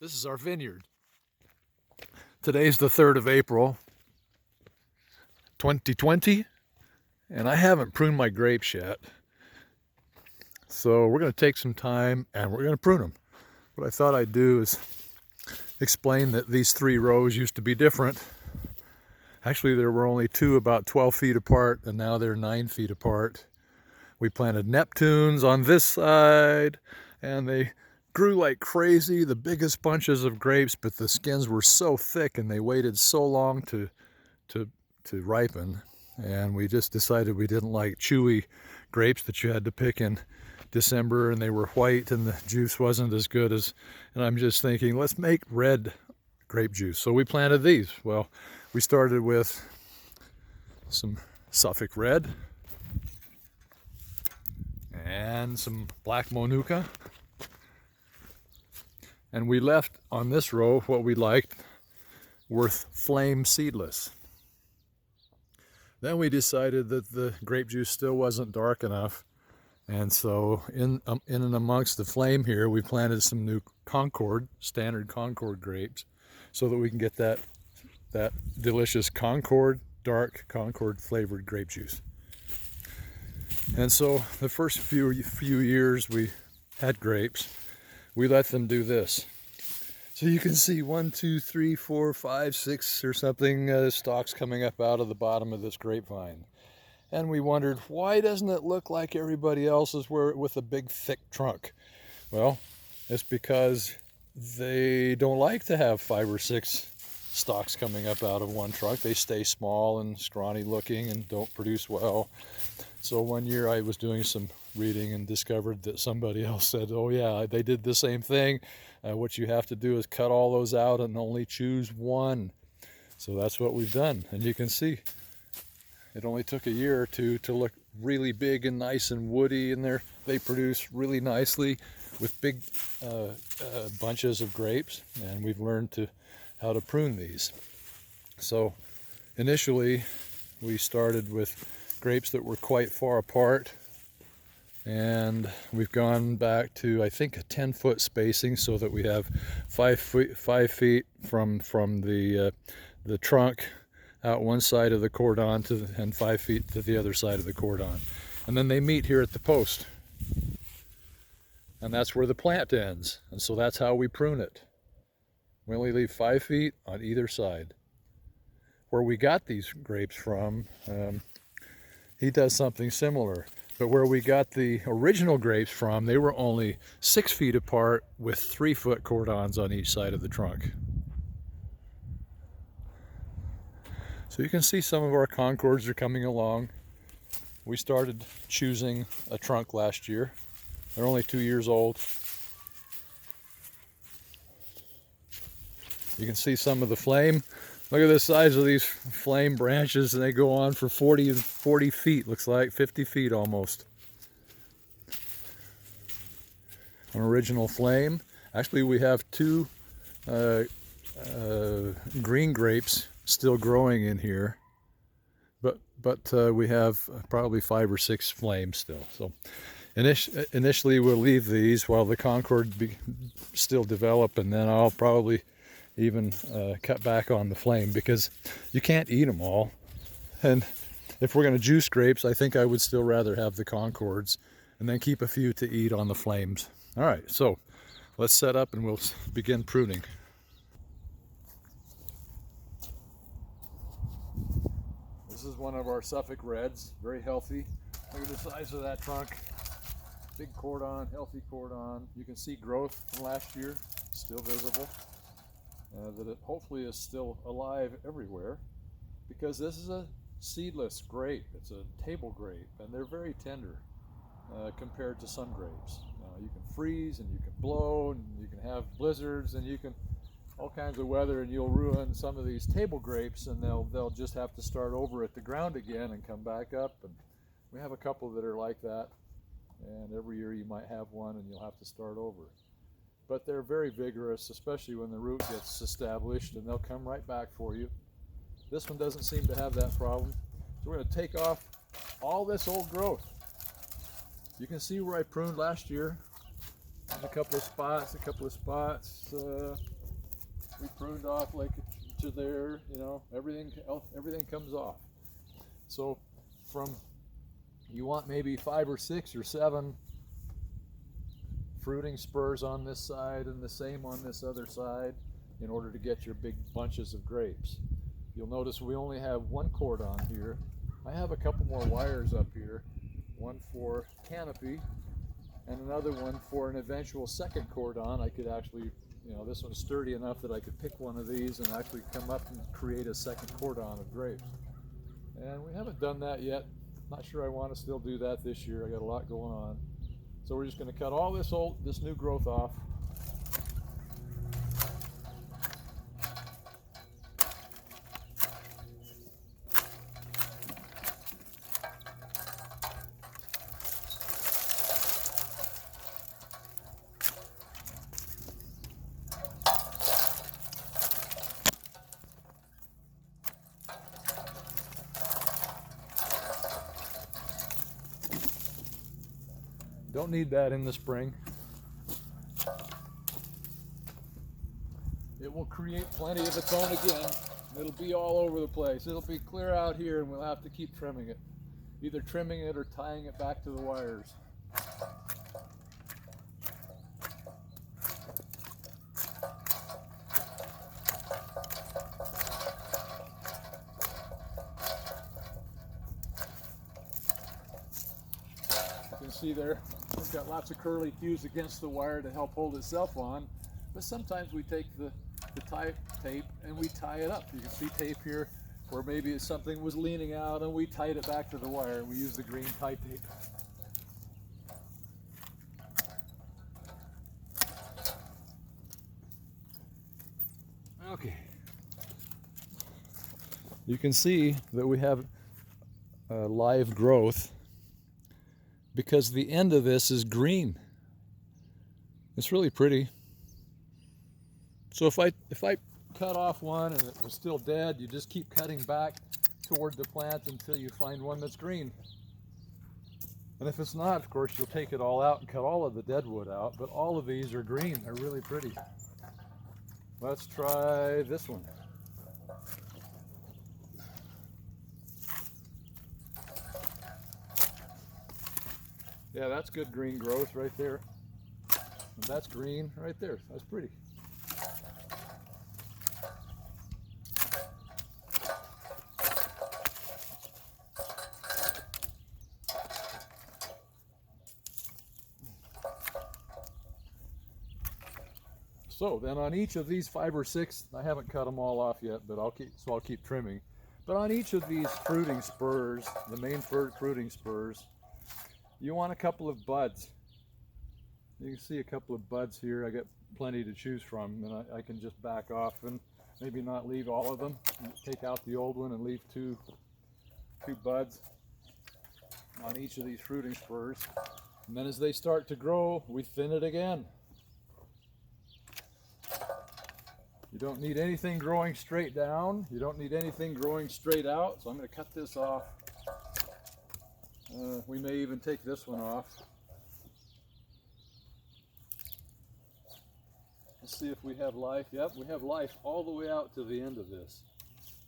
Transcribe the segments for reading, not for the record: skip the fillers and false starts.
This is our vineyard. Today's the 3rd of April, 2020, and I haven't pruned my grapes yet. So we're going to take some time and we're going to prune them. What I thought I'd do is explain that these 3 rows used to be different. Actually, there were only 2 about 12 feet apart, and now they're 9 feet apart. We planted Neptunes on this side, and they grew like crazy, the biggest bunches of grapes, but the skins were so thick and they waited so long to ripen. And we just decided we didn't like chewy grapes that you had to pick in December, and they were white and the juice wasn't as good as, and I'm just thinking, let's make red grape juice. So we planted these. Well, we started with some Suffolk Red and some black Monuka. And we left on this row what we liked were flame seedless. Then we decided that the grape juice still wasn't dark enough. And so in and amongst the flame here, we planted some new Concord, standard Concord grapes, so that we can get that delicious Concord, dark Concord flavored grape juice. And so the first few years we had grapes, we let them do this. So you can see 1, 2, 3, 4, 5, 6 or something stalks coming up out of the bottom of this grapevine. And we wondered, why doesn't it look like everybody else's with a big thick trunk? Well, it's because they don't like to have 5 or 6 stalks coming up out of one trunk. They stay small and scrawny looking and don't produce well. So one year I was doing some reading and discovered that somebody else said, oh yeah, they did the same thing. What you have to do is cut all those out and only choose one. So that's what we've done. And you can see it only took a year or two to look really big and nice and woody, and they produce really nicely with big bunches of grapes. And we've learned how to prune these. So initially we started with grapes that were quite far apart, and we've gone back to, I think, a 10-foot spacing, so that we have 5 feet from the trunk out one side of the cordon and 5 feet to the other side of the cordon. And then they meet here at the post, and that's where the plant ends. And so that's how we prune it. We only leave 5 feet on either side. Where we got these grapes from, he does something similar. But where we got the original grapes from, they were only 6 feet apart with 3-foot cordons on each side of the trunk. So you can see some of our Concords are coming along. We started choosing a trunk last year. They're only 2 years old. You can see some of the flame. Look at the size of these flame branches, and they go on for 40 feet, looks like 50 feet almost. An original flame. Actually, we have 2 green grapes still growing in here, but we have probably 5 or 6 flames still. So initially we'll leave these while the Concord still develop, and then I'll probably even cut back on the flame, because you can't eat them all. And if we're going to juice grapes, I think I would still rather have the Concords and then keep a few to eat on the flames. All right, so let's set up and we'll begin pruning. This is one of our Suffolk Reds, very healthy. Look at the size of that trunk. Big cordon, healthy cordon. You can see growth from last year, still visible. That it hopefully is still alive everywhere, because this is a seedless grape. It's a table grape, and they're very tender compared to some grapes. You can freeze, and you can blow, and you can have blizzards, and you can all kinds of weather, and you'll ruin some of these table grapes, and they'll just have to start over at the ground again and come back up. And we have a couple that are like that, and every year you might have one and you'll have to start over. But they're very vigorous, especially when the root gets established, and they'll come right back for you. This one doesn't seem to have that problem. So we're going to take off all this old growth. You can see where I pruned last year. a couple of spots. We pruned off like to there, you know, everything comes off. So you want maybe 5 or 6 or 7 fruiting spurs on this side and the same on this other side in order to get your big bunches of grapes. You'll notice we only have 1 cord on here. I have a couple more wires up here, one for canopy and another one for an eventual second cordon. I could actually, you know, this one's sturdy enough that I could pick one of these and actually come up and create a second cordon of grapes. And we haven't done that yet. Not sure I want to still do that this year. I got a lot going on. So we're just going to cut all this new growth off. Don't need that in the spring. It will create plenty of its own again. It'll be all over the place. It'll be clear out here and we'll have to keep trimming it. Either trimming it or tying it back to the wires. You can see there, it's got lots of curly cues against the wire to help hold itself on, but sometimes we take the tie tape and we tie it up. You can see tape here where maybe something was leaning out and we tied it back to the wire and we use the green tie tape. Okay. You can see that we have live growth because the end of this is green. It's really pretty. So if I cut off one and it was still dead, you just keep cutting back toward the plant until you find one that's green. And if it's not, of course, you'll take it all out and cut all of the dead wood out, but all of these are green. They're really pretty. Let's try this one. Yeah, that's good green growth right there. And that's green right there. That's pretty. So then on each of these 5 or 6, I haven't cut them all off yet, but I'll keep trimming. But on each of these fruiting spurs, the main fruiting spurs, you want a couple of buds. You can see a couple of buds here. I got plenty to choose from, and I can just back off and maybe not leave all of them. Take out the old one and leave two buds on each of these fruiting spurs. And then as they start to grow, we thin it again. You don't need anything growing straight down. You don't need anything growing straight out. So I'm going to cut this off. We may even take this one off. Let's see if we have life. Yep, we have life all the way out to the end of this.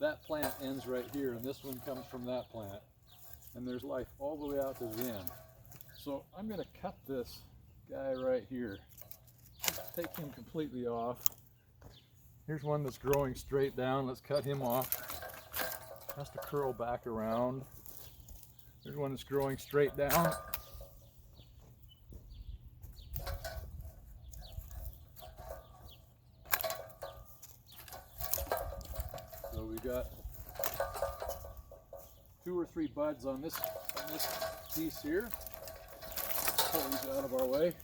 That plant ends right here, and this one comes from that plant. And there's life all the way out to the end. So I'm going to cut this guy right here. Take him completely off. Here's one that's growing straight down. Let's cut him off. Has to curl back around. Here's one that's growing straight down. So we got 2 or 3 buds on this piece here. Pull these out of our way.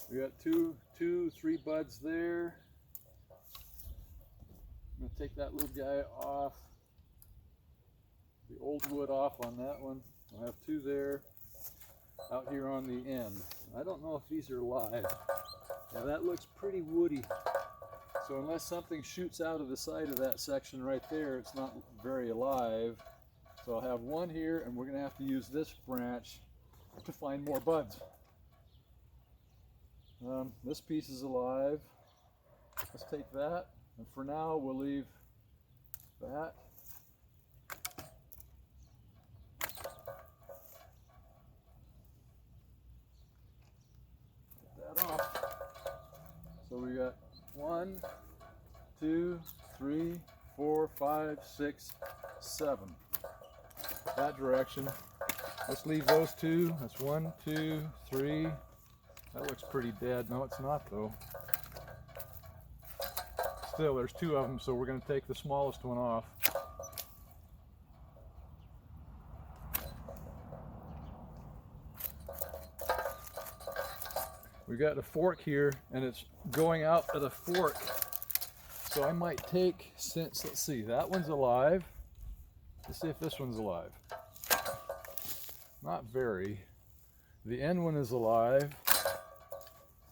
We got 3 buds there. I'm going to take that little guy off. The old wood off on that one. I'll have 2 there. Out here on the end. I don't know if these are live. Now that looks pretty woody. So unless something shoots out of the side of that section right there, it's not very alive. So I'll have one here, and we're going to have to use this branch to find more buds. This piece is alive. Let's take that, and for now we'll leave that. Get that off. So we got 1, 2, 3, 4, 5, 6, 7. That direction. Let's leave those two. That's 1, 2, 3. That looks pretty dead. No, it's not though. Still, there's 2 of them, so we're going to take the smallest one off. We've got a fork here, and it's going out at a fork. So I might take, since, let's see, that one's alive. Let's see if this one's alive. Not very. The end one is alive.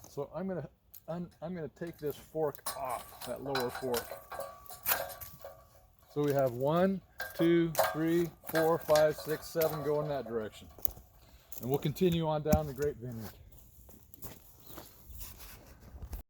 So I'm gonna take this fork off, that lower fork. So we have 1, 2, 3, 4, 5, 6, 7 go in that direction. And we'll continue on down the grape vineyard.